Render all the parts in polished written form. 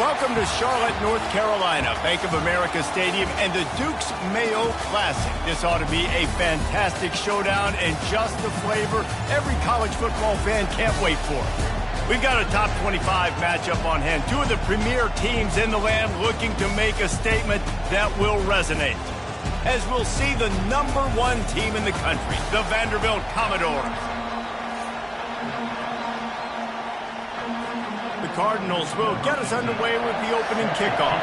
Welcome to Charlotte, North Carolina, Bank of America Stadium, and the Duke's Mayo Classic. This ought to be a fantastic showdown and just the flavor every college football fan can't wait for. We've got a top 25 matchup on hand. Two of the premier teams in the land looking to make a statement that will resonate. As we'll see the #1 team in the country, the Vanderbilt Commodores. The Cardinals will get us underway with the opening kickoff.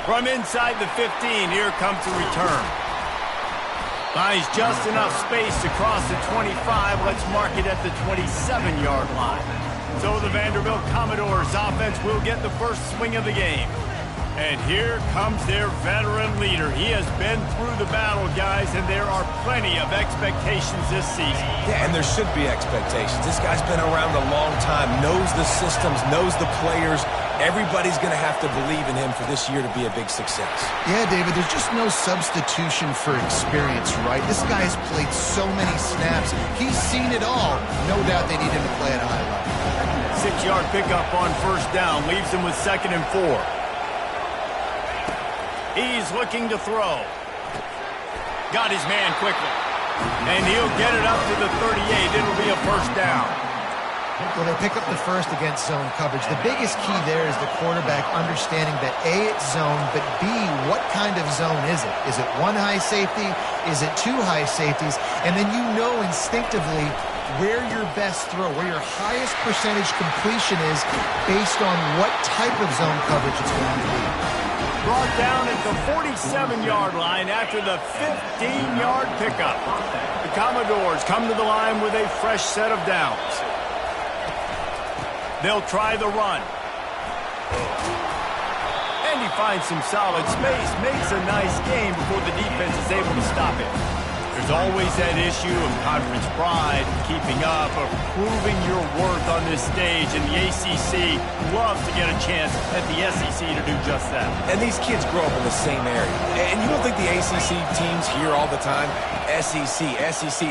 From inside the 15, here comes the return. Finds just enough space across the 25. Let's mark it at the 27-yard line. So the Vanderbilt Commodores offense will get the first swing of the game. And here comes their veteran leader. He has been through the battle, guys, and there are plenty of expectations this season. Yeah, and there should be expectations. This guy's been around a long time, knows the systems, knows the players. Everybody's going to have to believe in him for this year to be a big success. Yeah, David, there's just no substitution for experience, right? This guy has played so many snaps. He's seen it all. No doubt they need him to play at a high level. 6-yard pickup on first down leaves him with 2nd and 4. He's looking to throw. Got his man quickly. And he'll get it up to the 38. It'll be a first down. Well, they pick up the first against zone coverage. The biggest key there is the quarterback understanding that A, it's zone, but B, what kind of zone is it? Is it one high safety? Is it two high safeties? And then you know instinctively where your best throw, where your highest percentage completion is based on what type of zone coverage it's going to be. Brought down at the 47-yard line after the 15-yard pickup. The Commodores come to the line with a fresh set of downs. They'll try the run. And he finds some solid space, makes a nice game before the defense is able to stop it. There's always that issue of conference pride, keeping up, of proving your worth on this stage, and the ACC loves to get a chance at the SEC to do just that. And these kids grow up in the same area. And you don't think the ACC teams hear all the time, SEC,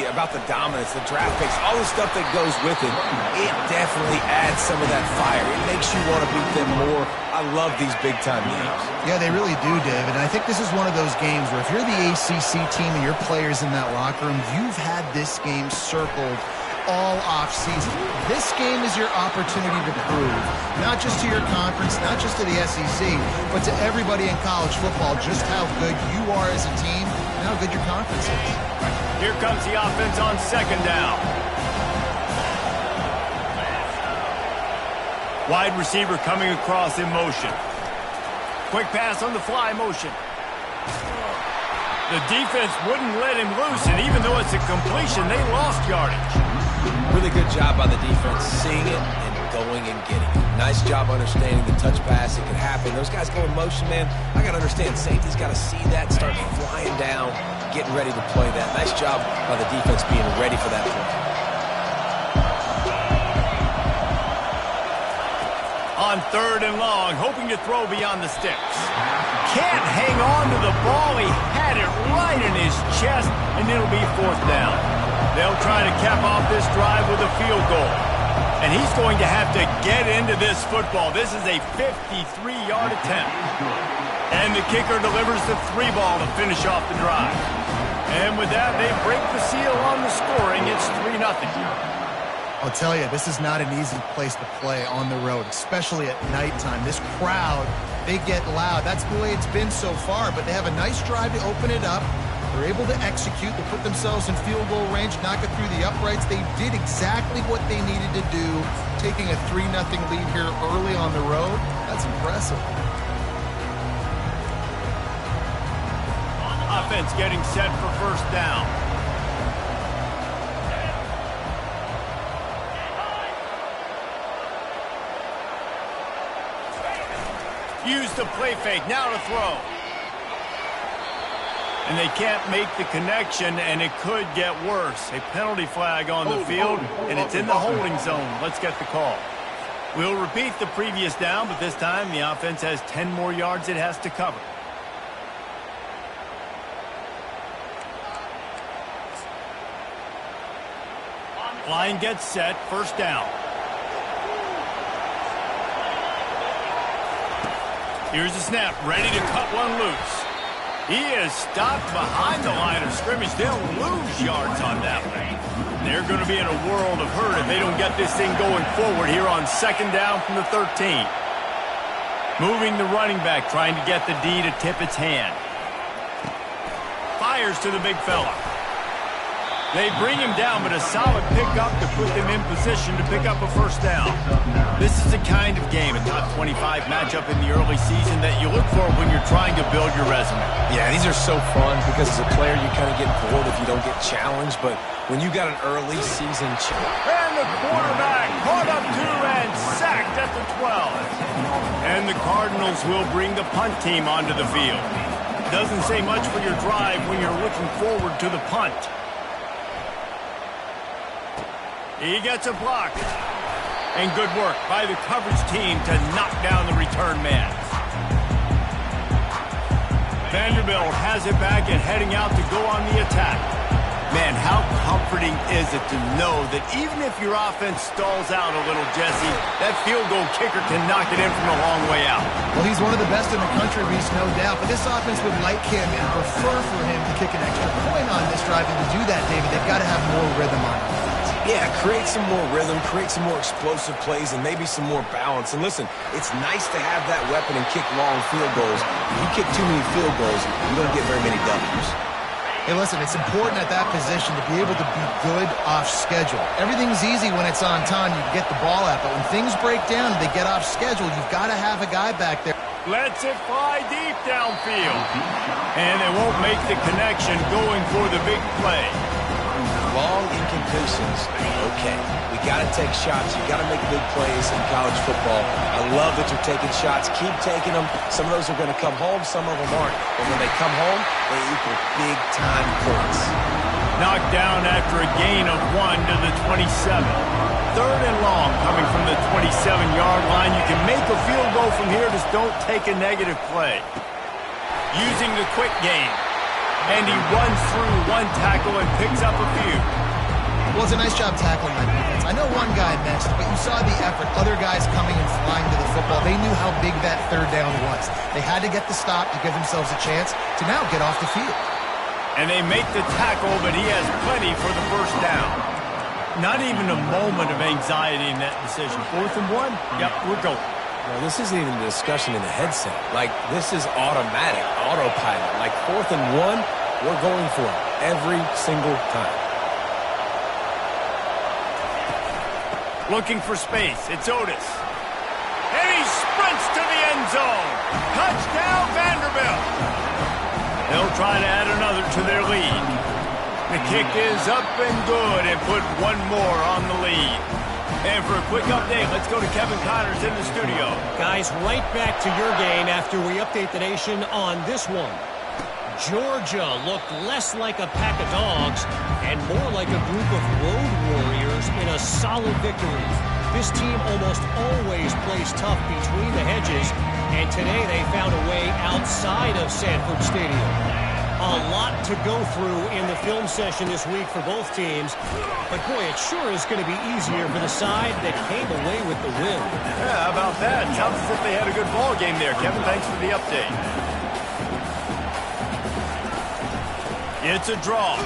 about the dominance, the draft picks, all the stuff that goes with it. It definitely adds some of that fire. It makes you want to beat them more. I love these big-time games. Yeah, they really do, David. And I think this is one of those games where if you're the ACC team and your players in that locker room, you've had this game circled all offseason. This game is your opportunity to prove, not just to your conference, not just to the SEC, but to everybody in college football, just how good you are as a team and how good your conference is. Here comes the offense on 2nd down. Wide receiver coming across in motion. Quick pass on the fly motion. The defense wouldn't let him loose, and even though it's a completion, they lost yardage. Really good job by the defense, seeing it and going and getting it. Nice job understanding the touch pass. It can happen. Those guys go in motion, man. I got to understand, safety's got to see that, start flying down, getting ready to play that. Nice job by the defense being ready for that play. On 3rd and long, hoping to throw beyond the sticks. Can't hang on to the ball. He had it right in his chest, and it'll be 4th down. They'll try to cap off this drive with a field goal. And he's going to have to get into this football. This is a 53-yard attempt. And the kicker delivers the 3 ball to finish off the drive. And with that, they break the seal on the scoring. It's 3-0. I'll tell you, this is not an easy place to play on the road, especially at nighttime. This crowd, they get loud. That's the way it's been so far, but they have a nice drive to open it up. They're able to execute. They put themselves in field goal range, knock it through the uprights. They did exactly what they needed to do, taking a 3-0 lead here early on the road. That's impressive. Offense getting set for first down. Use the play fake, now to throw. And they can't make the connection, and it could get worse. A penalty flag on the field, and it's in the holding zone. Let's get the call. We'll repeat the previous down, but this time the offense has 10 more yards it has to cover. Line gets set, first down. Here's the snap, ready to cut one loose. He is stopped behind the line of scrimmage. They'll lose yards on that one. They're going to be in a world of hurt if they don't get this thing going forward here on second down from the 13. Moving the running back, trying to get the D to tip its hand. Fires to the big fella. They bring him down, but a solid pickup to put them in position to pick up a first down. This is the kind of game, a top 25 matchup in the early season that you look for when you're trying to build your resume. Yeah, these are so fun because as a player you kind of get bored if you don't get challenged, but when you got an early season challenge. And the quarterback caught up to and sacked at the 12. And the Cardinals will bring the punt team onto the field. Doesn't say much for your drive when you're looking forward to the punt. He gets a block. And good work by the coverage team to knock down the return man. Vanderbilt has it back and heading out to go on the attack. Man, how comforting is it to know that even if your offense stalls out a little, Jesse, that field goal kicker can knock it in from a long way out. Well, he's one of the best in the country, Reese, no doubt. But this offense would like him and prefer for him to kick an extra point on this drive. And to do that, David, they've got to have more rhythm on it. Yeah, create some more rhythm, create some more explosive plays, and maybe some more balance. And listen, it's nice to have that weapon and kick long field goals. If you kick too many field goals, you don't get very many W's. Hey, listen, it's important at that position to be able to be good off schedule. Everything's easy when it's on time. You get the ball out, but when things break down and they get off schedule, you've got to have a guy back there. Lets it fly deep downfield. And they won't make the connection going for the big play. Long incompletions, okay. We got to take shots. You got to make big plays in college football. I love that you're taking shots. Keep taking them. Some of those are going to come home. Some of them aren't. But when they come home, they equal big-time points. Knocked down after a gain of 1 to the 27. Third and long coming from the 27-yard line. You can make a field goal from here. Just don't take a negative play. Using the quick game. And he runs through one tackle and picks up a few. Well, it's a nice job tackling that defense. I know one guy missed, but you saw the effort. Other guys coming and flying to the football. They knew how big that third down was. They had to get the stop to give themselves a chance to now get off the field. And they make the tackle, but he has plenty for the first down. Not even a moment of anxiety in that decision. 4th and 1? Yep, we're going. Well, this isn't even a discussion in the headset. Like, this is automatic, autopilot. Like, 4th and 1, we're going for it every single time. Looking for space. It's Otis. And he sprints to the end zone. Touchdown, Vanderbilt. They'll try to add another to their lead. The kick is up and good and put one more on the lead. And for a quick update, let's go to Kevin Connors in the studio. Guys, right back to your game after we update the nation on this one. Georgia looked less like a pack of dogs and more like a group of road warriors in a solid victory. This team almost always plays tough between the hedges, and today they found a way outside of Sanford Stadium. A lot to go through in the film session this week for both teams, but boy, it sure is going to be easier for the side that came away with the win. Yeah, how about that? Sounds as if they had a good ball game there. Kevin, thanks for the update. It's a draw.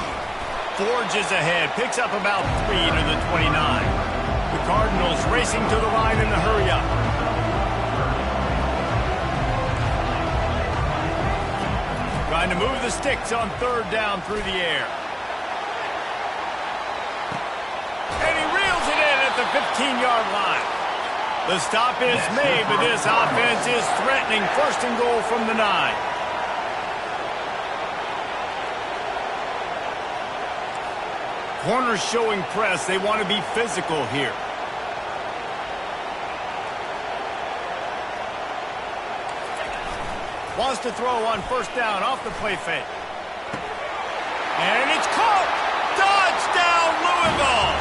Forges ahead, picks up about 3 to the 29. The Cardinals racing to the line in the hurry-up. Trying to move the sticks on 3rd down through the air. And he reels it in at the 15-yard line. The stop is made, but this offense is threatening 1st and goal from the 9. Corners showing press. They want to be physical here. Wants to throw on 1st down off the play fake. And it's caught! Touchdown, Louisville!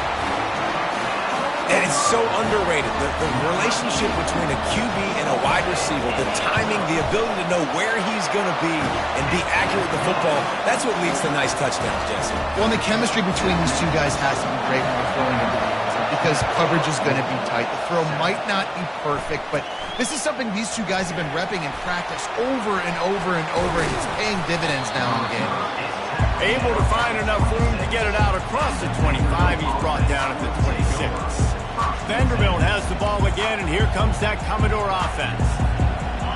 And it's so underrated. The relationship between a QB and a wide receiver, the timing, the ability to know where he's going to be and be accurate with the football, that's what leads to nice touchdowns, Jesse. Well, and the chemistry between these two guys has to be great when they're throwing into the end zone. because coverage is going to be tight. The throw might not be perfect, but this is something these two guys have been repping in practice over and over and over, and it's paying dividends now in the game. Able to find enough room to get it out across the 25. He's brought down at the 26. Vanderbilt has the ball again, and here comes that Commodore offense.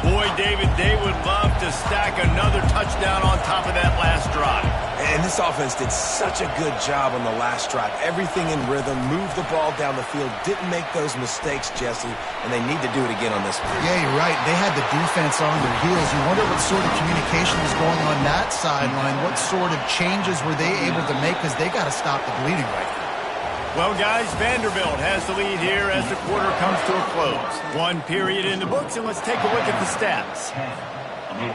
Boy, David, they would love to stack another touchdown on top of that last drive. And this offense did such a good job on the last drive. Everything in rhythm, moved the ball down the field, didn't make those mistakes, Jesse, and they need to do it again on this one. Yeah, you're right. They had the defense on their heels. You wonder what sort of communication was going on that sideline. What sort of changes were they able to make, because they got to stop the bleeding right now. Well, guys, Vanderbilt has the lead here as the quarter comes to a close. One period in the books, and let's take a look at the stats.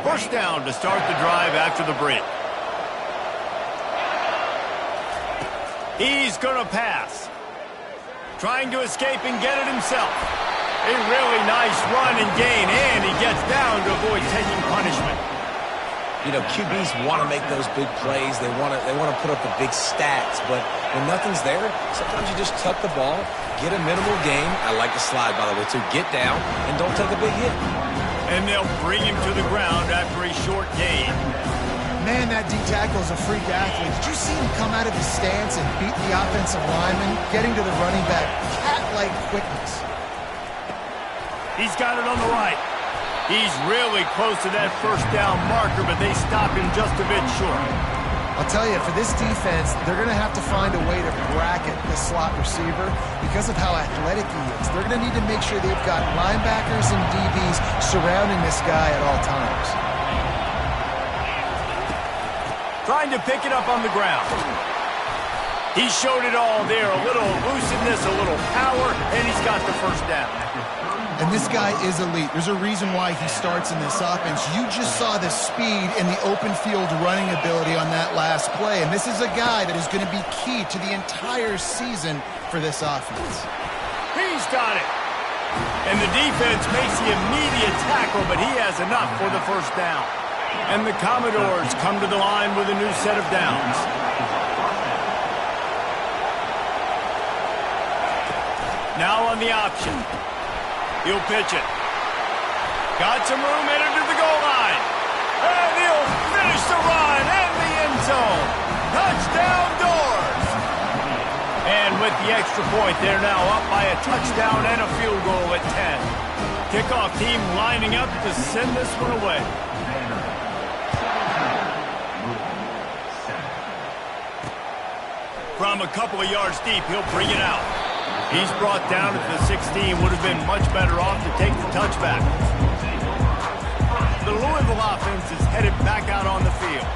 First down to start the drive after the break. He's going to pass. Trying to escape and get it himself. A really nice run and gain, and he gets down to avoid taking punishment. You know, QBs want to make those big plays. They want to put up the big stats, but when nothing's there, sometimes you just tuck the ball, get a minimal gain. I like the slide, by the way, too. Get down and don't take a big hit. And they'll bring him to the ground after a short gain. Man, that D-tackle is a freak athlete. Did you see him come out of his stance and beat the offensive lineman, getting to the running back? Cat-like quickness. He's got it on the right. He's really close to that first down marker, but they stop him just a bit short. I'll tell you, for this defense, they're going to have to find a way to bracket the slot receiver because of how athletic he is. They're going to need to make sure they've got linebackers and DBs surrounding this guy at all times. Trying to pick it up on the ground. He showed it all there. A little elusiveness, a little power, and he's got the first down. And this guy is elite. There's a reason why he starts in this offense. You just saw the speed and the open field running ability on that last play. And this is a guy that is going to be key to the entire season for this offense. He's got it. And the defense makes the immediate tackle, but he has enough for the first down. And the Commodores come to the line with a new set of downs. Now on the option. He'll pitch it. Got some room, headed to the goal line. And he'll finish the run in the end zone. Touchdown Doors. And with the extra point, they're now up by a touchdown and a field goal at 10. Kickoff team lining up to send this one away. From a couple of yards deep, he'll bring it out. He's brought down at the 16. Would have been much better off to take the touchback. The Louisville offense is headed back out on the field.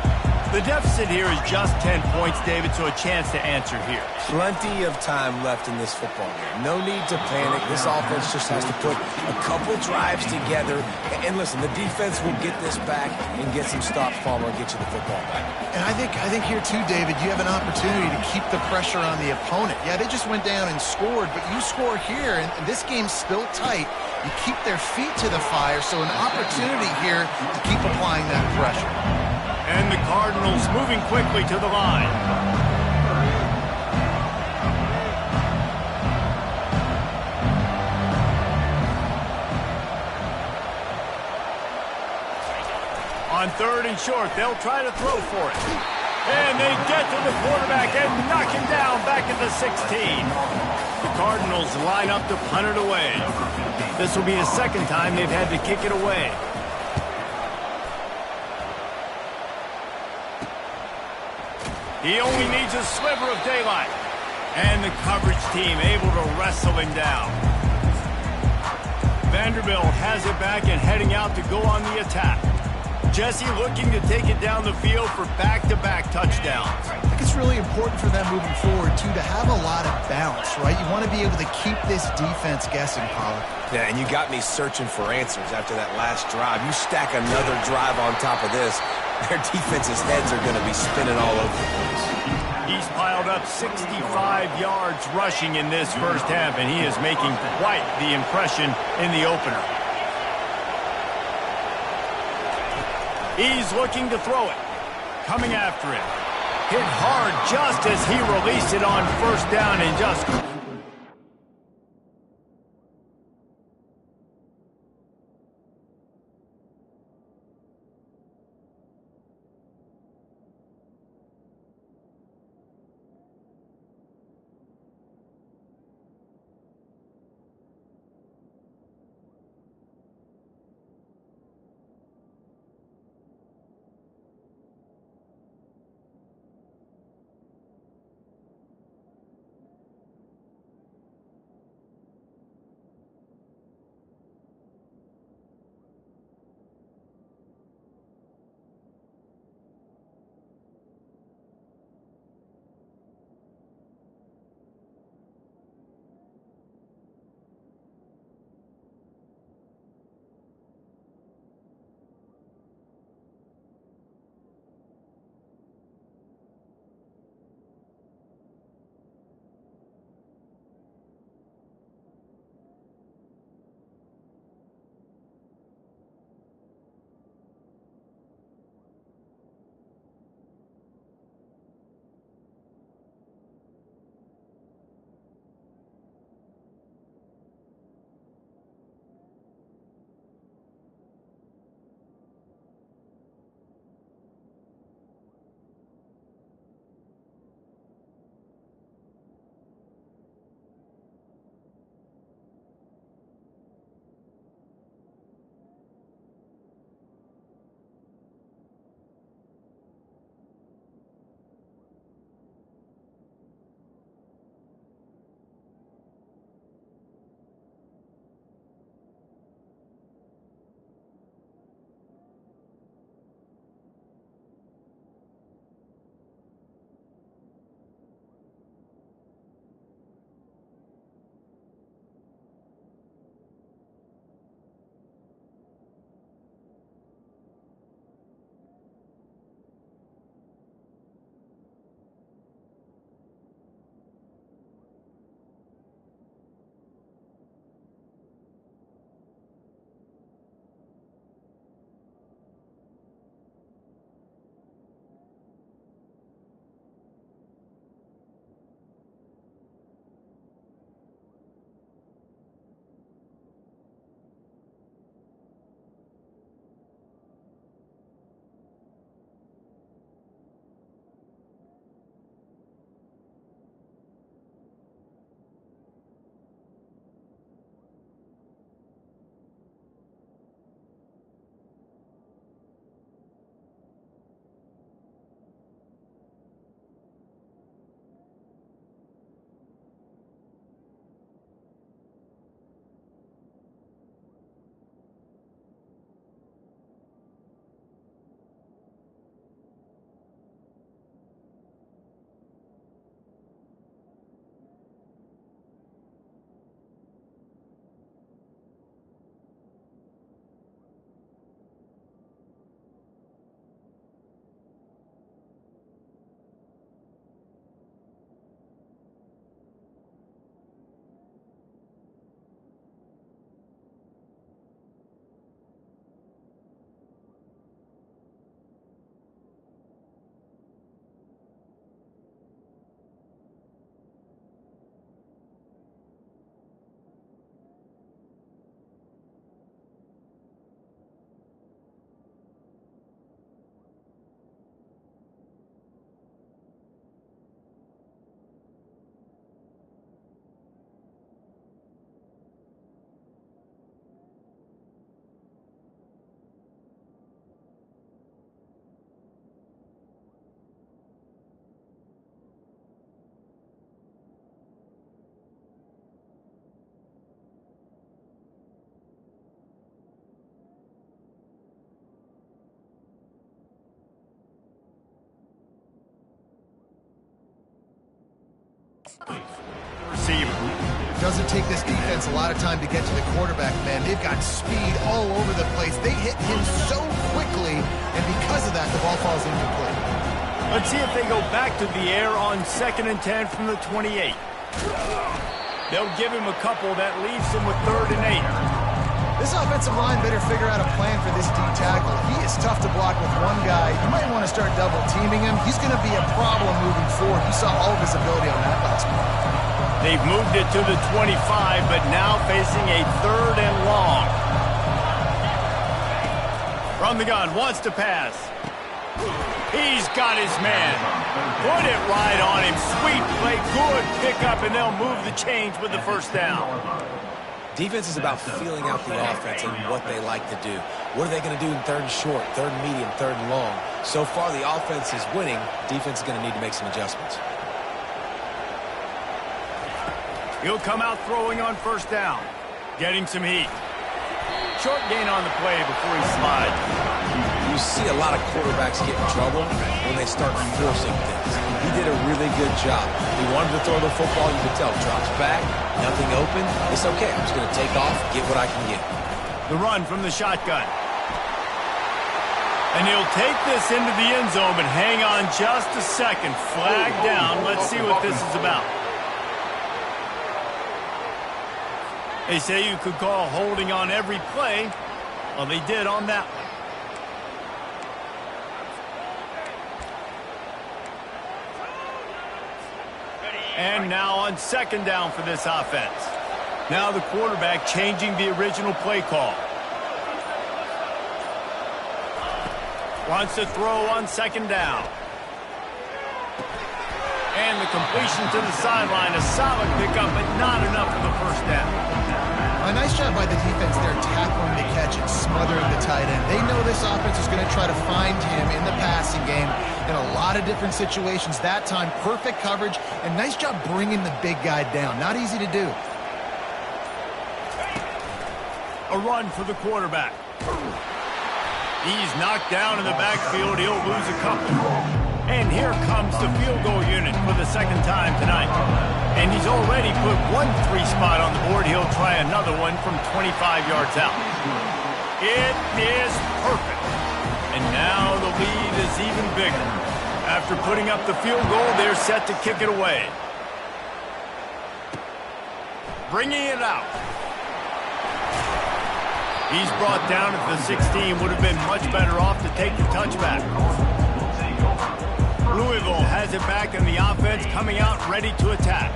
The deficit here is just 10 points, David, so a chance to answer here. Plenty of time left in this football game. No need to panic. This offense just has to put a couple drives together. And listen, the defense will get this back and get some stops, Palmer, and get you the football back. And I think here, too, David, you have an opportunity to keep the pressure on the opponent. Yeah, they just went down and scored, but you score here, and this game's still tight. You keep their feet to the fire, so an opportunity here to keep applying that pressure. And the Cardinals moving quickly to the line. On third and short, they'll try to throw for it. And they get to the quarterback and knock him down back at the 16. The Cardinals line up to punt it away. This will be the second time they've had to kick it away. He only needs a sliver of daylight. And the coverage team able to wrestle him down. Vanderbilt has it back and heading out to go on the attack. Jesse looking to take it down the field for back-to-back touchdowns. I think it's really important for them moving forward, too, to have a lot of balance, right? You want to be able to keep this defense guessing, Pollard. Yeah, and you got me searching for answers after that last drive. You stack another drive on top of this, their defense's heads are going to be spinning all over the place. He's piled up 65 yards rushing in this first half, and he is making quite the impression in the opener. He's looking to throw it. Coming after it. Hit hard just as he released it on first down and just Receiver. Doesn't take this defense a lot of time to get to the quarterback, man. They've got speed all over the place. They hit him so quickly, and because of that, the ball falls incomplete. Let's see if they go back to the air on 2nd and 10 from the 28. They'll give him a couple that leaves him with 3rd and 8. This offensive line better figure out a plan for this D tackle. He is tough to block with one guy. You might want to start double teaming him. He's going to be a problem moving forward. You saw all of his ability on that last play. They've moved it to the 25, but now facing a 3rd and long. From the gun, wants to pass. He's got his man. Put it right on him. Sweet play, good pickup, and they'll move the chains with the 1st down. Defense is about feeling out the offense and what they like to do. What are they going to do in 3rd and short, 3rd and medium, 3rd and long? So far, the offense is winning. Defense is going to need to make some adjustments. He'll come out throwing on 1st down. Getting some heat. Short gain on the play before he slides. You see a lot of quarterbacks get in trouble when they start forcing things. He did a really good job. He wanted to throw the football. You could tell. Drops back. Nothing open. It's okay. I'm just going to take off, get what I can get. The run from the shotgun. And he'll take this into the end zone, but hang on just a second. Flag down. Let's see what this is about. They say you could call holding on every play. Well, they did on that one. And now on 2nd down for this offense. Now the quarterback changing the original play call. Wants to throw on 2nd down. And the completion to the sideline. A solid pickup, but not enough for the 1st down. A nice job by the defense there, tackling the catch and smothering the tight end. They know this offense is going to try to find him in the passing game in a lot of different situations. That time, perfect coverage, and nice job bringing the big guy down. Not easy to do. A run for the quarterback. He's knocked down in the backfield. He'll lose a couple. And here comes the field goal unit for the 2nd time tonight. And he's already put 1 3 spot on the board. He'll try another one from 25 yards out. It is perfect. And now the lead is even bigger. After putting up the field goal, they're set to kick it away. Bringing it out. He's brought down at the 16. Would have been much better off to take the touchback. Louisville has it back in the offense, coming out ready to attack.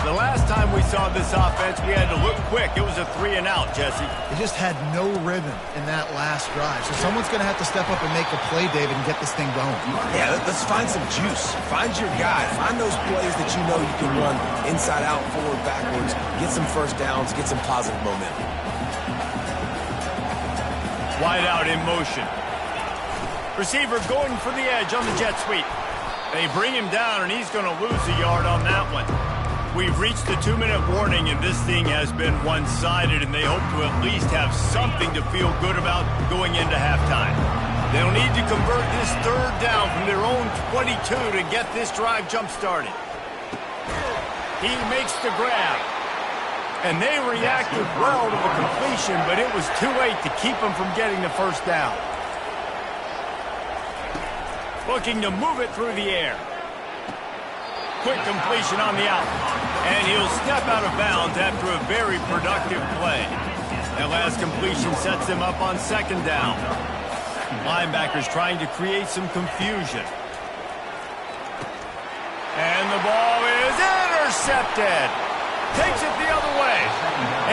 The last time we saw this offense, we had to look quick. It was a 3 and out, Jesse. They just had no rhythm in that last drive. So someone's going to have to step up and make a play, David, and get this thing going. Yeah, let's find some juice. Find your guy. Find those plays that you know you can run inside out, forward, backwards. Get some 1st downs. Get some positive momentum. Wide out in motion. Receiver going for the edge on the jet sweep. They bring him down, and he's going to lose a yard on that one. We've reached the 2-minute warning, and this thing has been one-sided, and they hope to at least have something to feel good about going into halftime. They'll need to convert this 3rd down from their own 22 to get this drive jump-started. He makes the grab. And they reacted well to the completion, but it was too late to keep them from getting the 1st down. Looking to move it through the air. Quick completion on the out. And he'll step out of bounds after a very productive play. That last completion sets them up on 2nd down. Linebackers trying to create some confusion. And the ball is intercepted. Takes it the other way.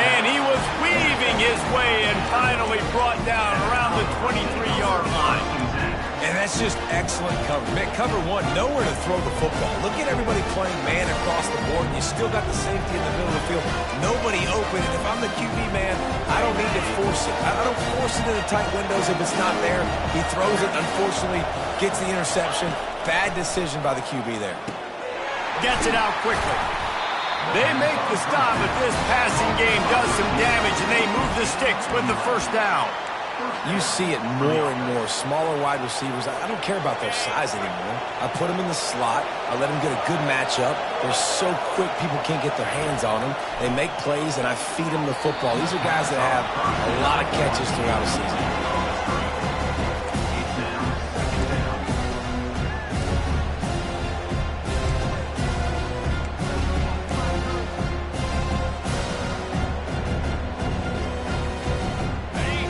And he was weaving his way and finally brought down around the 23-yard line. And that's just excellent cover. Man, cover 1, nowhere to throw the football. Look at everybody playing man across the board, and you still got the safety in the middle of the field. Nobody open, and if I'm the QB man, I don't need to force it. I don't force it into tight windows if it's not there. He throws it, unfortunately, gets the interception. Bad decision by the QB there. Gets it out quickly. They make the stop, but this passing game does some damage, and they move the sticks with the 1st down. You see it more and more. Smaller wide receivers, I don't care about their size anymore. I put them in the slot. I let them get a good matchup. They're so quick, people can't get their hands on them. They make plays, and I feed them the football. These are guys that have a lot of catches throughout a season.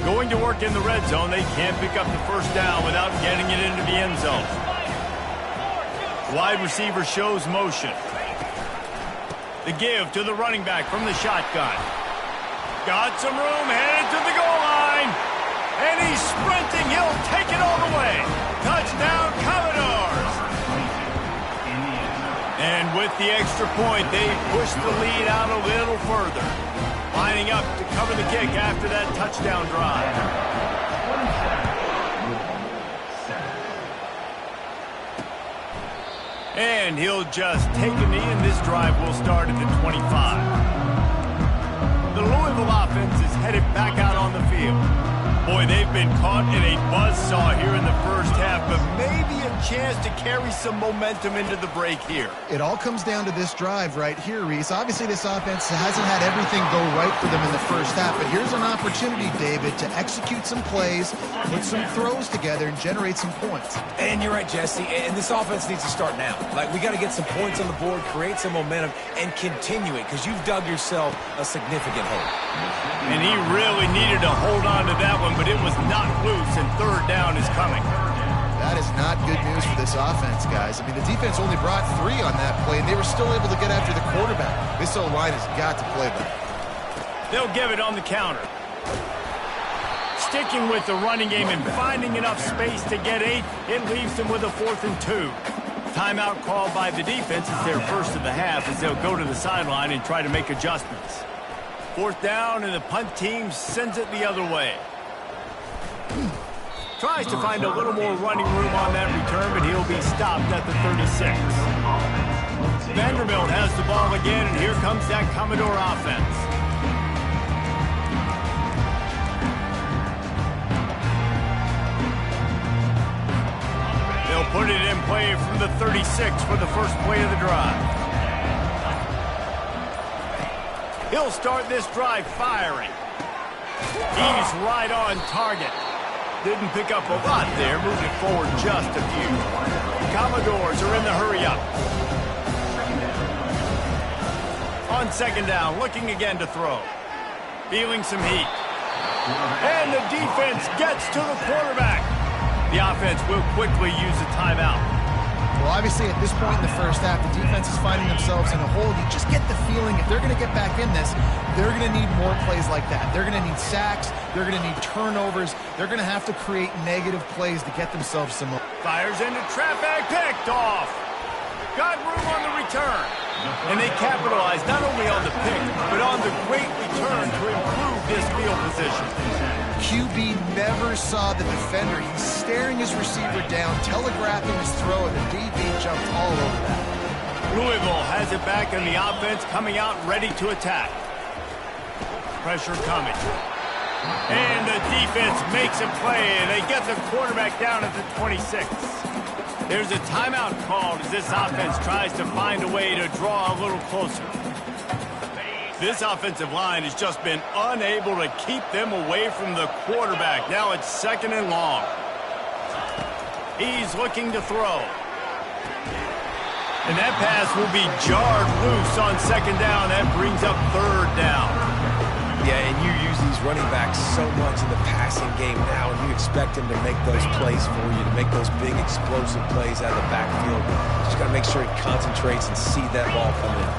Going to work in the red zone, they can't pick up the first down without getting it into the end zone. Wide receiver shows motion. The give to the running back from the shotgun. Got some room, headed to the goal line. And he's sprinting. He'll take it all the way. Touchdown, Commodores. And with the extra point, they push the lead out a little further. Lining up to cover the kick after that touchdown drive. And he'll just take a knee, and this drive will start at the 25. The Louisville offense is headed back out on the field. Boy, they've been caught in a buzzsaw here in the first half, but maybe a chance to carry some momentum into the break here. It all comes down to this drive right here, Reese. Obviously, this offense hasn't had everything go right for them in the first half, but here's an opportunity, David, to execute some plays, put some throws together, and generate some points. And you're right, Jesse, and this offense needs to start now. Like, we got to get some points on the board, create some momentum, and continue it, because you've dug yourself a significant hole. And he really needed to hold on to that one, but it was knocked loose, and third down is coming. That is not good news for this offense, guys. I mean, the defense only brought 3 on that play, and they were still able to get after the quarterback. This O-line has got to play better. They'll give it on the counter. Sticking with the running game and finding enough space to get 8, it leaves them with a 4th and 2. Timeout called by the defense. It's their first of the half as they'll go to the sideline and try to make adjustments. 4th down, and the punt team sends it the other way. Tries to find a little more running room on that return, but he'll be stopped at the 36. Vanderbilt has the ball again, and here comes that Commodore offense. They'll put it in play from the 36 for the first play of the drive. He'll start this drive firing. He's right on target. Didn't pick up a lot there, moving it forward just a few. Commodores are in the hurry-up. On 2nd down, looking again to throw. Feeling some heat. And the defense gets to the quarterback. The offense will quickly use a timeout. Well, obviously, at this point in the first half, the defense is finding themselves in a hole. You just get the feeling if they're going to get back in this, they're going to need more plays like that. They're going to need sacks. They're going to need turnovers. They're going to have to create negative plays to get themselves some more. Fires into traffic, picked off. Got room on the return. And they capitalize not only on the pick, but on the great return to improve this field position. QB never saw the defender. He's staring his receiver down, telegraphing his throw, and the DB jumped all over that. Louisville has it back, and the offense coming out ready to attack. Pressure coming. And the defense makes a play, and they get the quarterback down at the 26. There's a timeout called as this offense tries to find a way to draw a little closer. This offensive line has just been unable to keep them away from the quarterback. Now it's 2nd and long. He's looking to throw. And that pass will be jarred loose on 2nd down. That brings up 3rd down. Yeah, and you use these running backs so much in the passing game now, and you expect them to make those plays for you, to make those big explosive plays out of the backfield. Just got to make sure he concentrates and see that ball come in.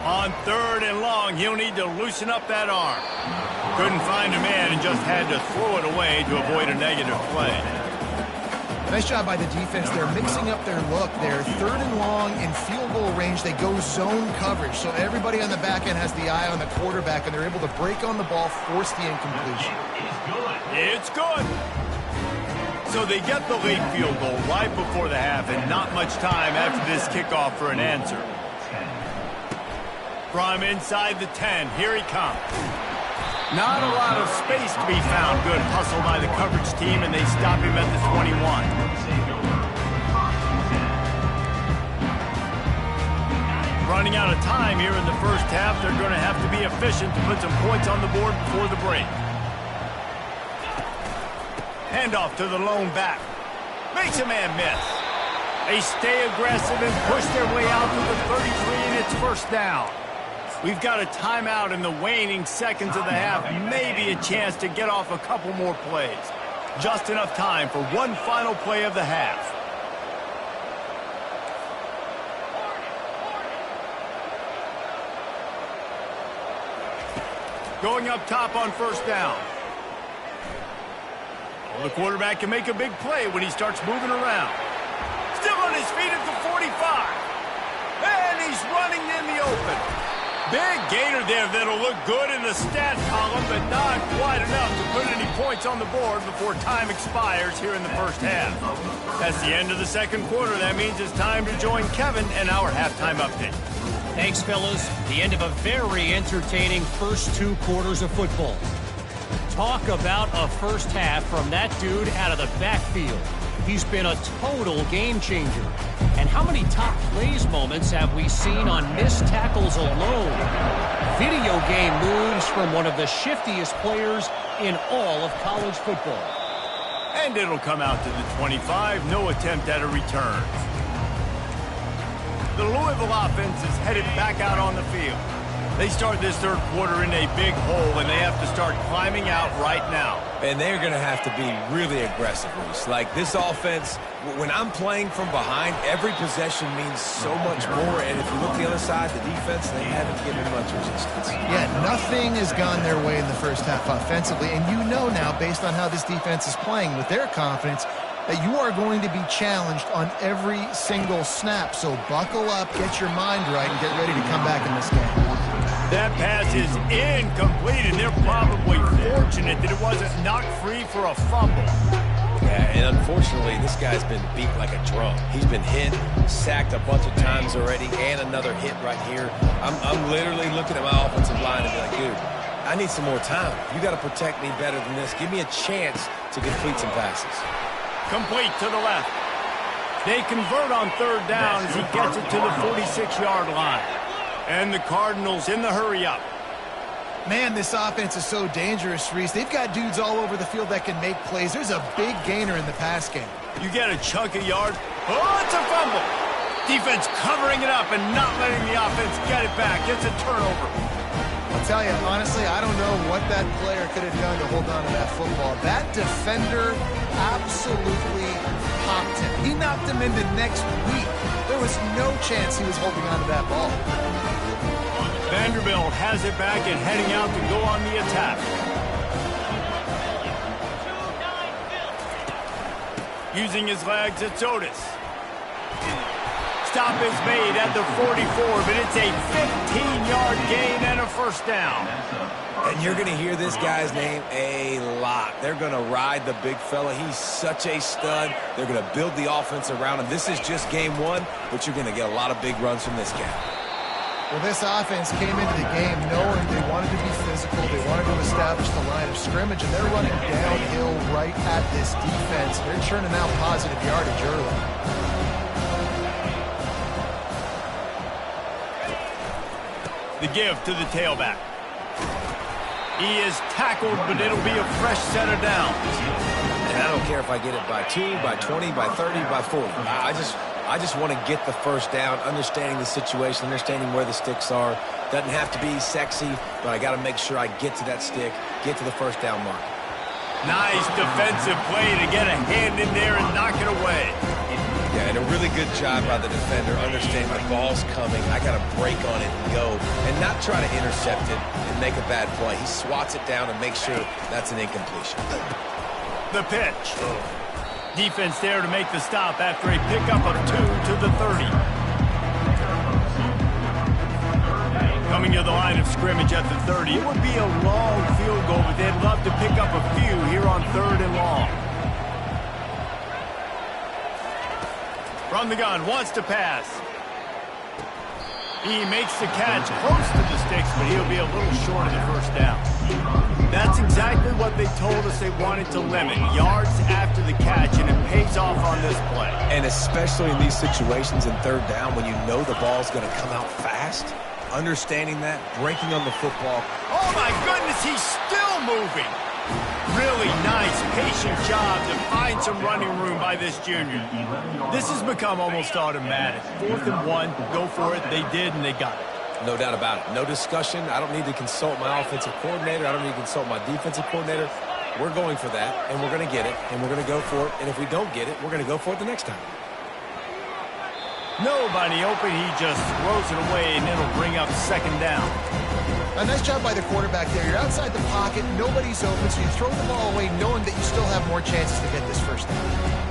On 3rd and long, he'll need to loosen up that arm. Couldn't find a man and just had to throw it away to avoid a negative play. Nice job by the defense. They're mixing up their look. They're 3rd and long in field goal range. They go zone coverage, so everybody on the back end has the eye on the quarterback, and they're able to break on the ball, force the incompletion. It's good. So they get the late field goal right before the half, and not much time after this kickoff for an answer. From inside the 10, here he comes. Not a lot of space to be found. Good hustle by the coverage team, and they stop him at the 21. Running out of time here in the first half. They're going to have to be efficient to put some points on the board before the break. Handoff to the lone back. Makes a man miss. They stay aggressive and push their way out to the 33, and it's first down. We've got a timeout in the waning seconds of the half. Maybe a chance to get off a couple more plays. Just enough time for one final play of the half. Going up top on first down. Well, the quarterback can make a big play when he starts moving around. Still on his feet at the 45. And he's running in the open. Big gainer there that'll look good in the stat column, but not quite enough to put any points on the board before time expires here in the first half. That's the end of the second quarter. That means it's time to join Kevin and our halftime update. Thanks, fellas. The end of a very entertaining first 2 quarters of football. Talk about a first half from that dude out of the backfield. He's been a total game changer. And how many top plays moments have we seen on missed tackles alone? Video game moves from one of the shiftiest players in all of college football. And it'll come out to the 25. No attempt at a return. The Louisville offense is headed back out on the field. They start this third quarter in a big hole, and they have to start climbing out right now. And they're going to have to be really aggressive, Reese. Like, this offense, when I'm playing from behind, every possession means so much more. And if you look the other side, the defense, they haven't given much resistance. Yeah, nothing has gone their way in the first half offensively. And you know now, based on how this defense is playing with their confidence, that you are going to be challenged on every single snap. So buckle up, get your mind right, and get ready to come back in this game. That pass is incomplete, and they're probably fortunate that it wasn't knocked free for a fumble. Yeah, and unfortunately, this guy's been beat like a drum. He's been hit, sacked a bunch of times already, and another hit right here. I'm literally looking at my offensive line and be like, dude, I need some more time. You got to protect me better than this. Give me a chance to complete some passes. Complete to the left. They convert on third down as he gets it to the 46-yard line. And the Cardinals in the hurry-up. Man, this offense is so dangerous, Reese. They've got dudes all over the field that can make plays. There's a big gainer in the pass game. You get a chunk of yard. Oh, it's a fumble. Defense covering it up and not letting the offense get it back. It's a turnover. I'll tell you, honestly, I don't know what that player could have done to hold on to that football. That defender absolutely popped him. He knocked him into next week. There was no chance he was holding on to that ball. Vanderbilt has it back and heading out to go on the attack. Using his legs, it's Otis. Stop is made at the 44, but it's a 15-yard gain and a first down. And you're going to hear this guy's name a lot. They're going to ride the big fella. He's such a stud. They're going to build the offense around him. This is just game one, but you're going to get a lot of big runs from this guy. Well, this offense came into the game knowing they wanted to be physical. They wanted to establish the line of scrimmage, and they're running downhill right at this defense. They're churning out positive yardage early. The give to the tailback. He is tackled, but it'll be a fresh set of downs. And I don't care if I get it by 2, by 20, by 30, by 40. I just want to get the first down, understanding the situation, understanding where the sticks are. Doesn't have to be sexy, but I got to make sure I get to that stick, get to the first down mark. Nice defensive play to get a hand in there and knock it away. Yeah, and a really good job by the defender, understanding the ball's coming. I got to break on it and go, and not try to intercept it and make a bad play. He swats it down and makes sure that's an incompletion. The pitch. Defense there to make the stop after a pickup of 2 to the 30. Coming to the line of scrimmage at the 30. It would be a long field goal, but they'd love to pick up a few here on 3rd and long. From the gun, wants to pass. He makes the catch close to the sticks, but he'll be a little short of the first down. That's exactly what they told us they wanted to limit. Yards after the catch, and it pays off on this play. And especially in these situations in third down when you know the ball's going to come out fast, understanding that, breaking on the football. Oh, my goodness, he's still moving. Really nice, patient job to find some running room by this junior. This has become almost automatic. 4th and 1, go for it. They did, and they got it. No doubt about it. No discussion. I don't need to consult my offensive coordinator. I don't need to consult my defensive coordinator. We're going for that, and we're going to get it, and we're going to go for it. And if we don't get it, we're going to go for it the next time. Nobody open. He just throws it away, and it'll bring up 2nd down. A nice job by the quarterback there. You're outside the pocket. Nobody's open, so you throw the ball away knowing that you still have more chances to get this first down.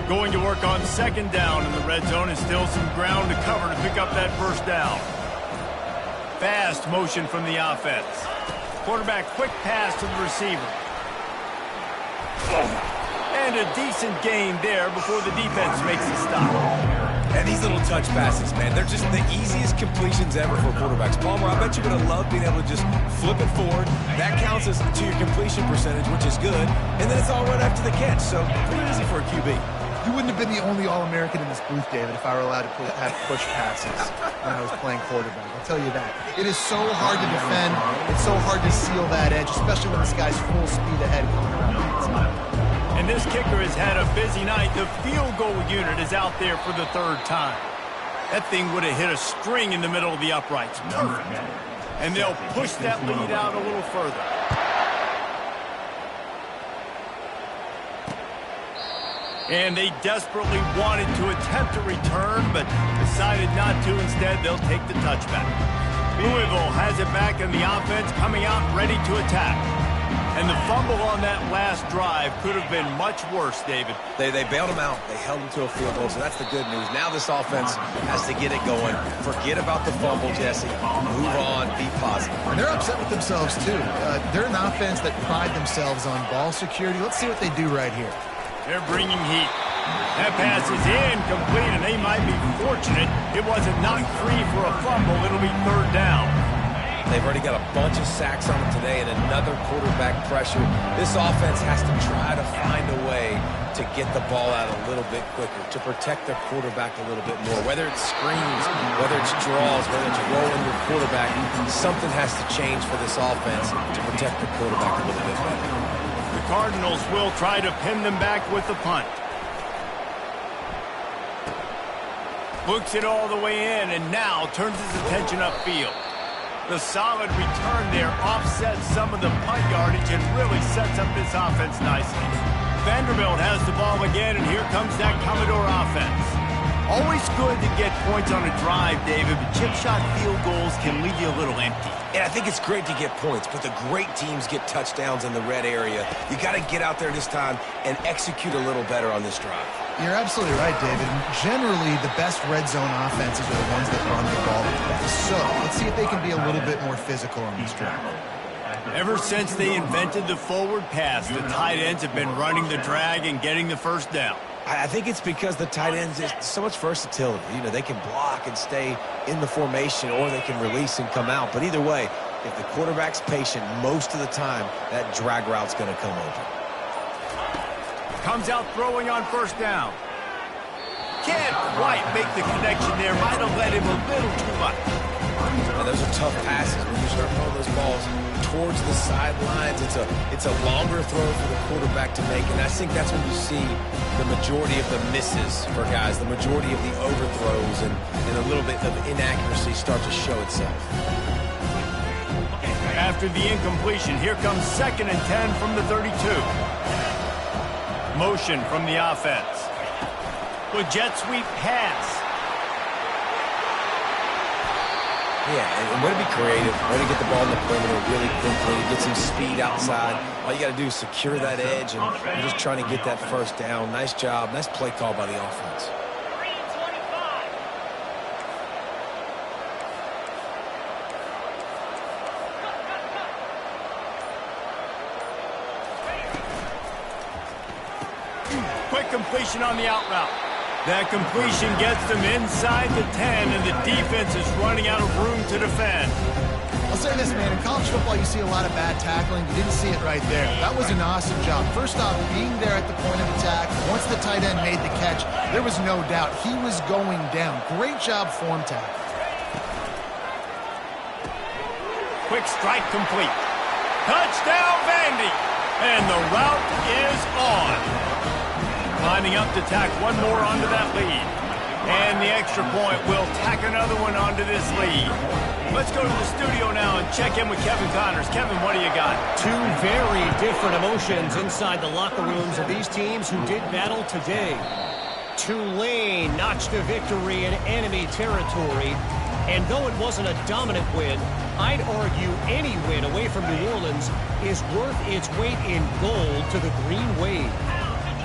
Going to work on 2nd down in the red zone, and still some ground to cover to pick up that first down. Fast motion from the offense. Quarterback quick pass to the receiver. And a decent gain there before the defense makes a stop. And these little touch passes, man, they're just the easiest completions ever for quarterbacks. Palmer, I bet you would have loved being able to just flip it forward. That counts as to your completion percentage, which is good. And then it's all right after the catch, so pretty easy for a QB. You wouldn't have been the only All-American in this booth, David, if I were allowed to have push passes when I was playing quarterback. I'll tell you that. It is so hard to defend. It's so hard to seal that edge, especially when this guy's full speed ahead coming around the inside. And this kicker has had a busy night. The field goal unit is out there for the 3rd time. That thing would have hit a string in the middle of the uprights. Perfect. And they'll push that lead out a little further. And they desperately wanted to attempt a return, but decided not to. Instead, they'll take the touchback. Louisville has it back in the offense, coming out ready to attack. And the fumble on that last drive could have been much worse, David. They bailed him out. They held him to a field goal, so that's the good news. Now this offense has to get it going. Forget about the fumble, Jesse. Move on. Be positive. And they're upset with themselves, too. They're an offense that pride themselves on ball security. Let's see what they do right here. They're bringing heat. That pass is incomplete, and they might be fortunate it wasn't knocked free for a fumble. It'll be 3rd down. They've already got a bunch of sacks on them today and another quarterback pressure. This offense has to try to find a way to get the ball out a little bit quicker, to protect their quarterback a little bit more. Whether it's screens, whether it's draws, whether it's rolling your quarterback, something has to change for this offense to protect the quarterback a little bit better. The Cardinals will try to pin them back with the punt. Books it all the way in, and now turns his attention upfield. The solid return there offsets some of the punt yardage and really sets up this offense nicely. Vanderbilt has the ball again, and here comes that Commodore offense. Always good to get points on a drive, David, but chip shot field goals can leave you a little empty. And I think it's great to get points, but the great teams get touchdowns in the red area. You got to get out there this time and execute a little better on this drive. You're absolutely right, David. Generally, the best red zone offenses are the ones that run the ball the best. So let's see if they can be a little bit more physical on this drive. Ever since they invented the forward pass, the tight ends have been running the drag and getting the first down. I think it's because the tight ends is so much versatility. You know, they can block and stay in the formation, or they can release and come out. But either way, if the quarterback's patient most of the time, that drag route's going to come open. Comes out throwing on 1st down. Can't quite make the connection there. Might have led him a little too much. Now, those are tough passes when you start throwing those balls towards the sidelines. It's a longer throw for the quarterback to make, and I think that's when you see the majority of the misses for guys, the majority of the overthrows, and a little bit of inaccuracy start to show itself. After the incompletion, here comes 2nd and 10 from the 32. Motion from the offense. With jet sweep pass. Yeah, and way to be creative, way to get the ball in the perimeter really quickly, get some speed outside. All you got to do is secure that edge and just trying to get that first down. Nice job, nice play call by the offense. completion on the out route. That completion gets them inside the 10, and the defense is running out of room to defend. I'll say this, man. In college football, you see a lot of bad tackling. You didn't see it right there. That was an awesome job. First off, being there at the point of attack. Once the tight end made the catch, there was no doubt he was going down. Great job form tackle. Quick strike complete. Touchdown, Vandy! And the route is on. Lining up to tack one more onto that lead. And the extra point will tack another one onto this lead. Let's go to the studio now and check in with Kevin Connors. Kevin, what do you got? Two very different emotions inside the locker rooms of these teams who did battle today. Tulane notched a victory in enemy territory. And though it wasn't a dominant win, I'd argue any win away from New Orleans is worth its weight in gold to the Green Wave.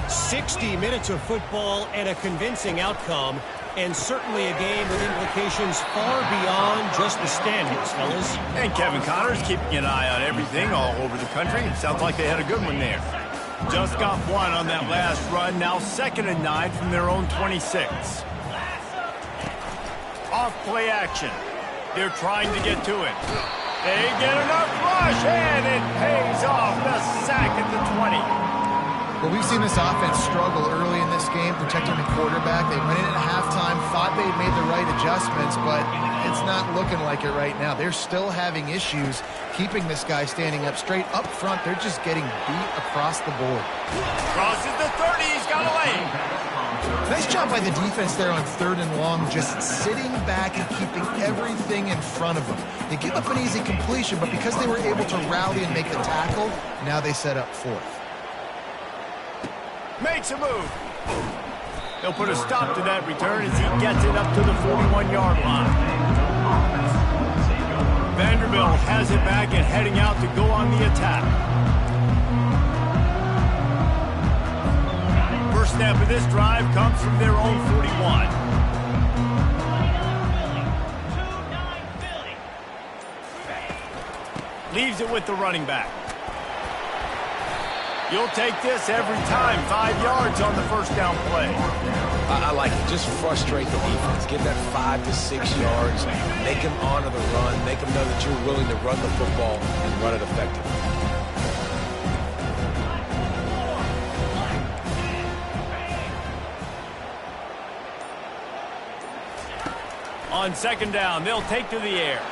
60 minutes of football and a convincing outcome, and certainly a game with implications far beyond just the standings, fellas. And Kevin Connors keeping an eye on everything all over the country. It sounds like they had a good one there. Just got one on that last run, now 2nd and 9 from their own 26. Off play action. They're trying to get to it. They get enough rush, and it pays off. The sack at the 20. Well, we've seen this offense struggle early in this game, protecting the quarterback. They went in at halftime, thought they'd made the right adjustments, but it's not looking like it right now. They're still having issues keeping this guy standing up straight. Up front, they're just getting beat across the board. Crosses the 30. He's got a lane. Nice job by the defense there on 3rd and long, just sitting back and keeping everything in front of them. They give up an easy completion, but because they were able to rally and make the tackle, now they set up 4th. Makes a move. They'll put a stop to that return as he gets it up to the 41-yard line. Vanderbilt has it back and heading out to go on the attack. First snap of this drive comes from their own 41. Leaves it with the running back. You'll take this every time. 5 yards on the first down play. I like it. Just frustrate the defense. Get that 5 to 6 yards. Make them honor the run. Make them know that you're willing to run the football and run it effectively. On 2nd down, they'll take to the air.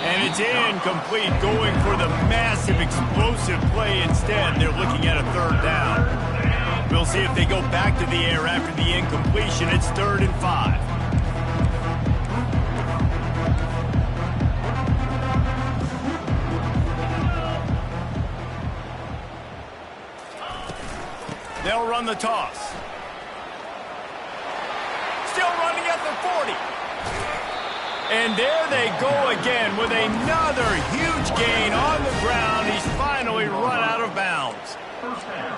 And it's incomplete, going for the massive explosive play instead. They're looking at a 3rd down. We'll see if they go back to the air after the incompletion. It's 3rd and 5. They'll run the toss. Still running at the 40. And there they go again with another huge gain on the ground. He's finally run out of bounds.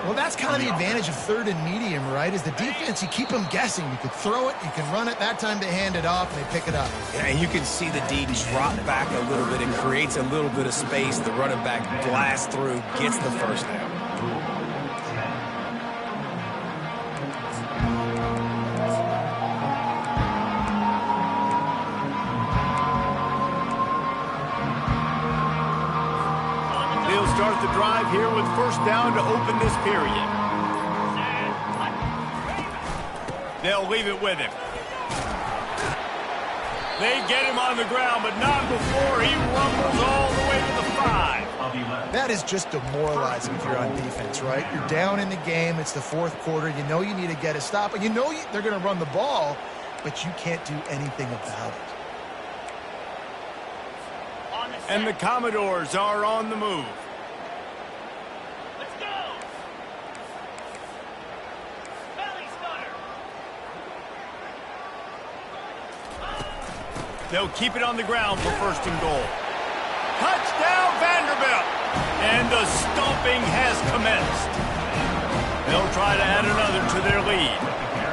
Well, that's kind of the advantage of 3rd and medium, right? Is the defense, you keep them guessing. You can throw it, you can run it. That time they hand it off and they pick it up. Yeah, and you can see the D drop back a little bit. It creates a little bit of space. The running back blasts through, gets the first down. Start the drive here with 1st down to open this period. They'll leave it with him. They get him on the ground, but not before he rumbles all the way to the 5. That is just demoralizing if you're on defense, right? You're down in the game. It's the 4th quarter. You know you need to get a stop, and you know they're going to run the ball, but you can't do anything about it. And the Commodores are on the move. They'll keep it on the ground for 1st and goal. Touchdown, Vanderbilt! And the stomping has commenced. They'll try to add another to their lead.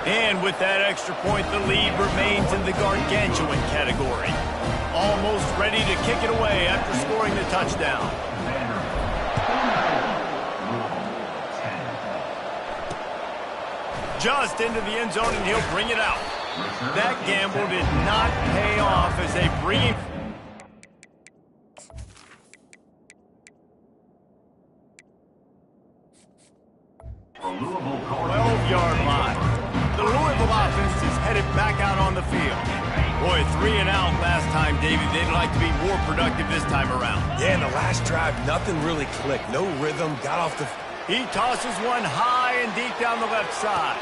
And with that extra point, the lead remains in the gargantuan category. Almost ready to kick it away after scoring the touchdown. Just into the end zone, and he'll bring it out. That gamble did not pay off as they bring him. The Louisville 12-yard line. The Louisville offense is headed back out on the field. Boy, 3 and out last time, Davey. They'd like to be more productive this time around. Yeah, in the last drive, nothing really clicked. No rhythm, got off the... He tosses one high and deep down the left side.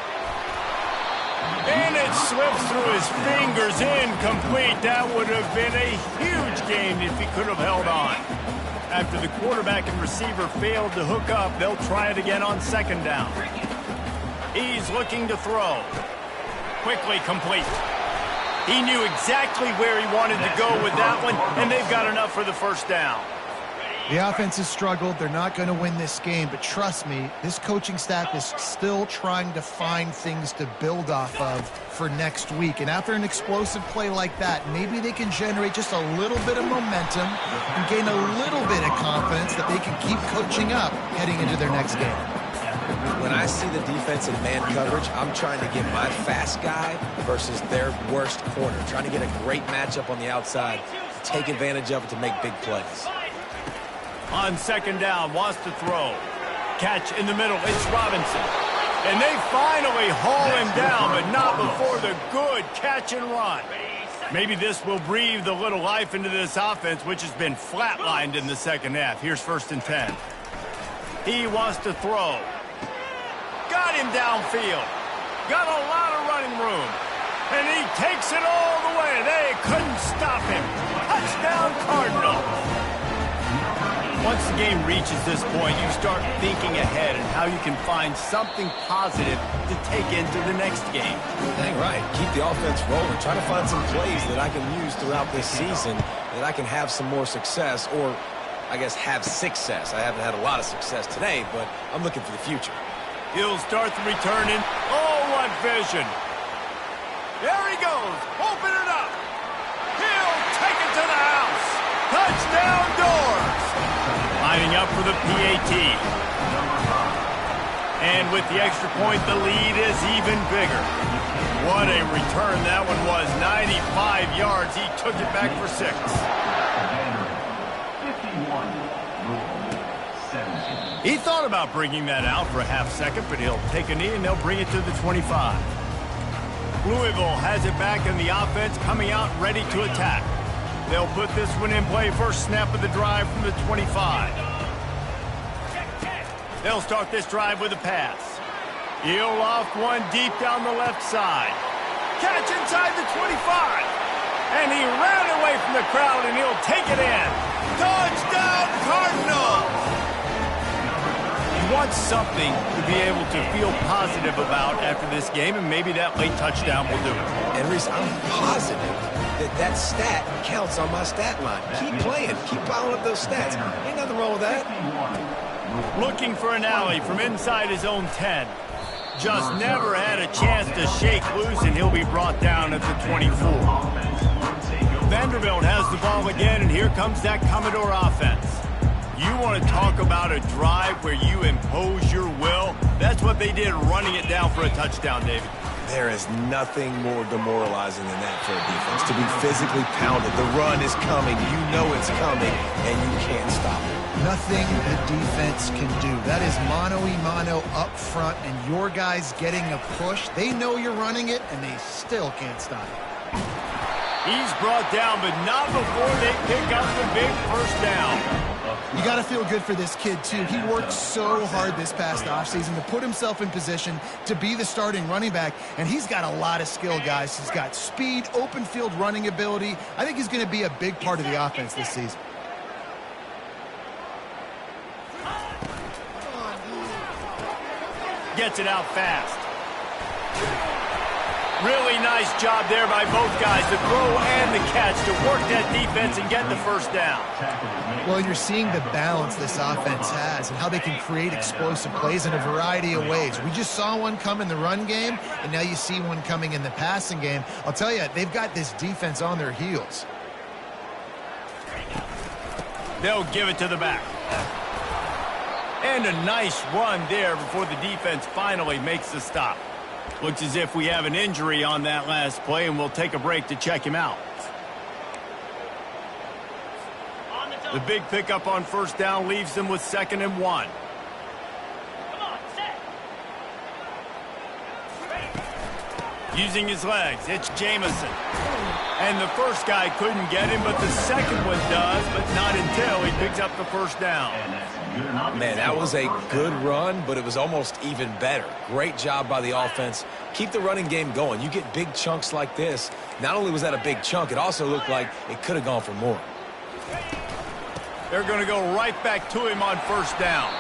And it slips through his fingers, incomplete. That would have been a huge gain if he could have held on. After the quarterback and receiver failed to hook up, they'll try it again on second down. He's looking to throw. Quickly complete. He knew exactly where he wanted to go with that one, and they've got enough for the first down. The offense has struggled. They're not going to win this game, but trust me, this coaching staff is still trying to find things to build off of for next week. And after an explosive play like that, maybe they can generate just a little bit of momentum and gain a little bit of confidence that they can keep coaching up heading into their next game. When I see the defense in man coverage, I'm trying to get my fast guy versus their worst corner. Trying to get a great matchup on the outside, take advantage of it to make big plays. On second down, wants to throw. Catch in the middle, it's Robinson. And they finally haul him down, but not before the good catch and run. Maybe this will breathe a little life into this offense, which has been flatlined in the second half. Here's 1st and 10. He wants to throw. Got him downfield. Got a lot of running room. And he takes it all the way. They couldn't stop him. Touchdown, Cardinals. Once the game reaches this point, you start thinking ahead and how you can find something positive to take into the next game. Dang right. Keep the offense rolling. Try to find some plays that I can use throughout this season that I can have some more success, or I guess have success. I haven't had a lot of success today, but I'm looking for the future. He'll start the return in. Oh, what vision. There he goes. Open it up. He'll take it to the house. Touchdown, Doors. Lining up for the PAT. And with the extra point, the lead is even bigger. What a return that one was. 95 yards. He took it back for 6. He thought about bringing that out for a half second, but he'll take a knee and they'll bring it to the 25. Louisville has it back in the offense, coming out ready to attack. They'll put this one in play, first snap of the drive from the 25. They'll start this drive with a pass. He'll loft one deep down the left side. Catch inside the 25. And he ran away from the crowd, and he'll take it in. Touchdown, Cardinals! He wants something to be able to feel positive about after this game, and maybe that late touchdown will do it. And Reese, I'm positive that stat counts on my stat line. Keep playing. Keep piling up those stats. Ain't nothing wrong with that. Looking for an alley from inside his own 10. Just never had a chance to shake loose, and he'll be brought down at the 24. Vanderbilt has the ball again, and here comes that Commodore offense. You want to talk about a drive where you impose your will? That's what they did, running it down for a touchdown, David. There is nothing more demoralizing than that for a defense, to be physically pounded. The run is coming. You know it's coming, and you can't stop it. Nothing the defense can do. That is mano-a-mano up front, and your guys getting a push. They know you're running it, and they still can't stop it. He's brought down, but not before they pick up the big first down. You got to feel good for this kid, too. He worked so hard this past offseason to put himself in position to be the starting running back, and he's got a lot of skill, guys. He's got speed, open field running ability. I think he's going to be a big part of the offense this season. Gets it out fast. Really nice job there by both guys, the throw and the catch, to work that defense and get the first down. Well, you're seeing the balance this offense has and how they can create explosive plays in a variety of ways. We just saw one come in the run game, and now you see one coming in the passing game. I'll tell you, they've got this defense on their heels. They'll give it to the back. And a nice run there before the defense finally makes the stop. Looks as if we have an injury on that last play, and we'll take a break to check him out. The big pickup on first down leaves them with 2nd and 1. Using his legs, it's Jamison. And the first guy couldn't get him, but the second one does, but not until he picks up the first down. Man, that was a good run, but it was almost even better. Great job by the offense. Keep the running game going. You get big chunks like this. Not only was that a big chunk, it also looked like it could have gone for more. They're going to go right back to him on first down.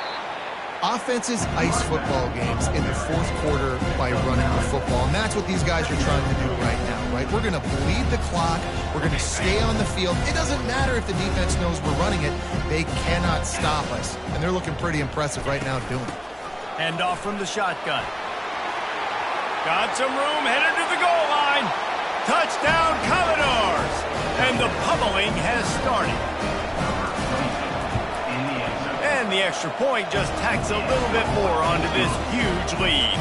Offenses ice football games in the fourth quarter by running the football, and that's what these guys are trying to do right now, right? We're going to bleed the clock. We're going to stay on the field. It doesn't matter if the defense knows we're running it. They cannot stop us, and they're looking pretty impressive right now doing it. Hand off from the shotgun. Got some room, headed to the goal line. Touchdown, Commodores! And the pummeling has started. And the extra point just tacks a little bit more onto this huge lead.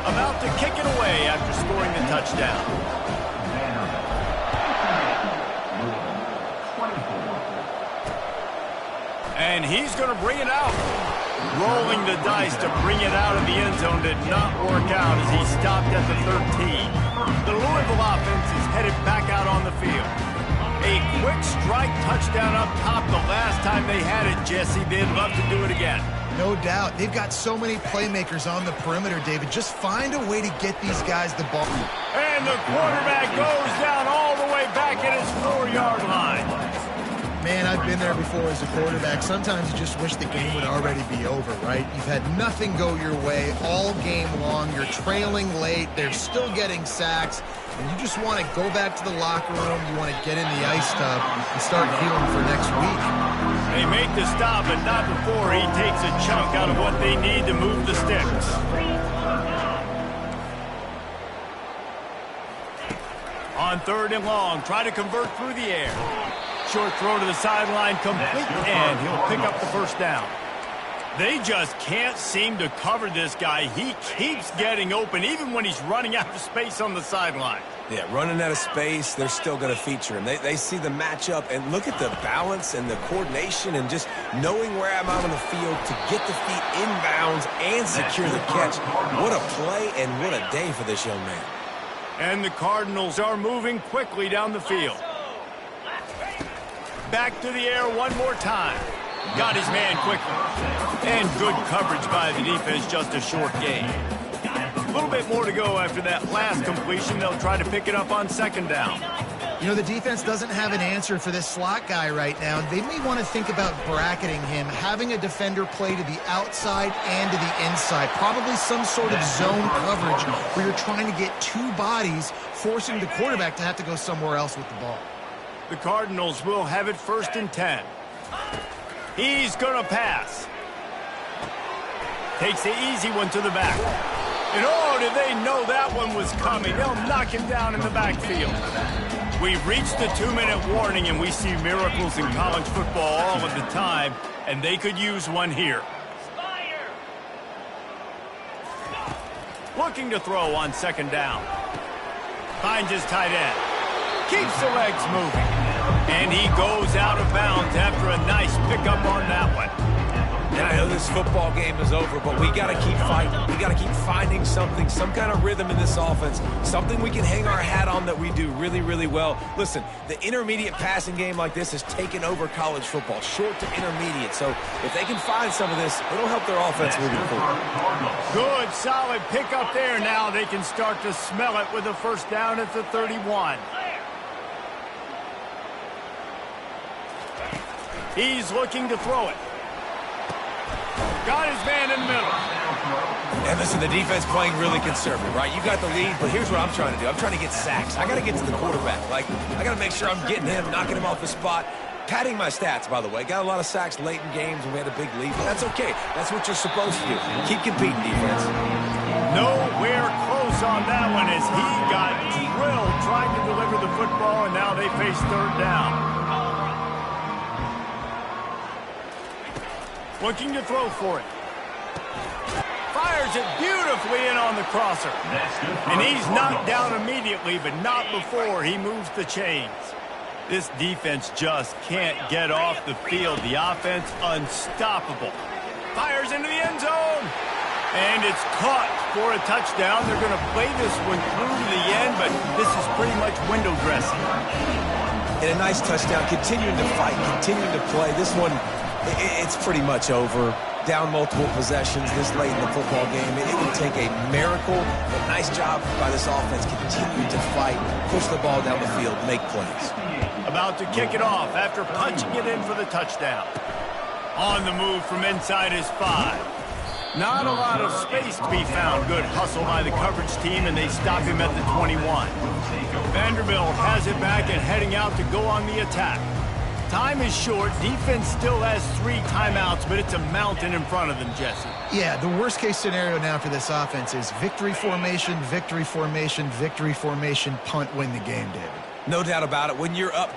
About to kick it away after scoring the touchdown. And he's going to bring it out. Rolling the dice to bring it out of the end zone did not work out as he stopped at the 13. The Louisville offense is headed back out on the field. A quick strike touchdown up top the last time they had it, Jesse. They'd love to do it again. No doubt. They've got so many playmakers on the perimeter, David. Just find a way to get these guys the ball. And the quarterback goes down all the way back at his 4-yard line. Man, I've been there before as a quarterback. Sometimes you just wish the game would already be over, right? You've had nothing go your way all game long. You're trailing late. They're still getting sacks. And you just want to go back to the locker room. You want to get in the ice tub and start healing for next week. They make the stop, but not before he takes a chunk out of what they need to move the sticks. On 3rd and long, try to convert through the air. Short throw to the sideline, complete, and he'll pick up the first down. They just can't seem to cover this guy. He keeps getting open, even when he's running out of space on the sideline. Yeah, running out of space, they're still going to feature him. They see the matchup, and look at the balance and the coordination and just knowing where I'm out on the field to get the feet inbounds and secure the catch. What a play and what a day for this young man. And the Cardinals are moving quickly down the field. Back to the air one more time. Got his man quickly. And good coverage by the defense, just a short gain. A little bit more to go after that last completion. They'll try to pick it up on 2nd down. You know, the defense doesn't have an answer for this slot guy right now. They may want to think about bracketing him, having a defender play to the outside and to the inside. Probably some sort of zone coverage where you're trying to get two bodies, forcing the quarterback to have to go somewhere else with the ball. The Cardinals will have it 1st and 10. He's going to pass. Takes the easy one to the back. And oh, did they know that one was coming? They'll knock him down in the backfield. We've reached the 2-minute warning, and we see miracles in college football all of the time, and they could use one here. Looking to throw on 2nd down. Finds his tight end. Keeps the legs moving. And he goes out of bounds after a nice pickup on that one. And I know this football game is over, but we got to keep fighting. We got to keep finding something, some kind of rhythm in this offense, something we can hang our hat on that we do really, really well. Listen, the intermediate passing game like this has taken over college football, short to intermediate. So if they can find some of this, it'll help their offense moving forward. Good, solid pickup there. Now they can start to smell it with a first down at the 31. He's looking to throw it. Got his man in the middle. And listen, the defense playing really conservative, right? You got the lead, but here's what I'm trying to do. I'm trying to get sacks. I got to get to the quarterback. I got to make sure I'm getting him, knocking him off the spot. Padding my stats, by the way. Got a lot of sacks late in games when we had a big lead, but that's okay. That's what you're supposed to do. Keep competing, defense. Nowhere close on that one as he got drilled trying to deliver the football, and now they face 3rd down. Looking to throw for it. Fires Fires it beautifully in on the crosser. And he's knocked down immediately, but not before he moves the chains. This defense just can't get off the field. The offense unstoppable. Fires into the end zone. And it's caught for a touchdown. They're going to play this one through to the end, but this is pretty much window dressing. And a nice touchdown, continuing to fight, continuing to play. This one, it's pretty much over. Down multiple possessions this late in the football game. It would take a miracle, but nice job by this offense. Continue to fight, push the ball down the field, make plays. About to kick it off after punching it in for the touchdown. On the move from inside his 5. Not a lot of space to be found. Good hustle by the coverage team, and they stop him at the 21. Vanderbilt has it back and heading out to go on the attack. Time is short. Defense still has 3 timeouts, but it's a mountain in front of them, Jesse. Yeah, the worst-case scenario now for this offense is victory formation, victory formation, victory formation, punt, win the game, David. No doubt about it. When you're up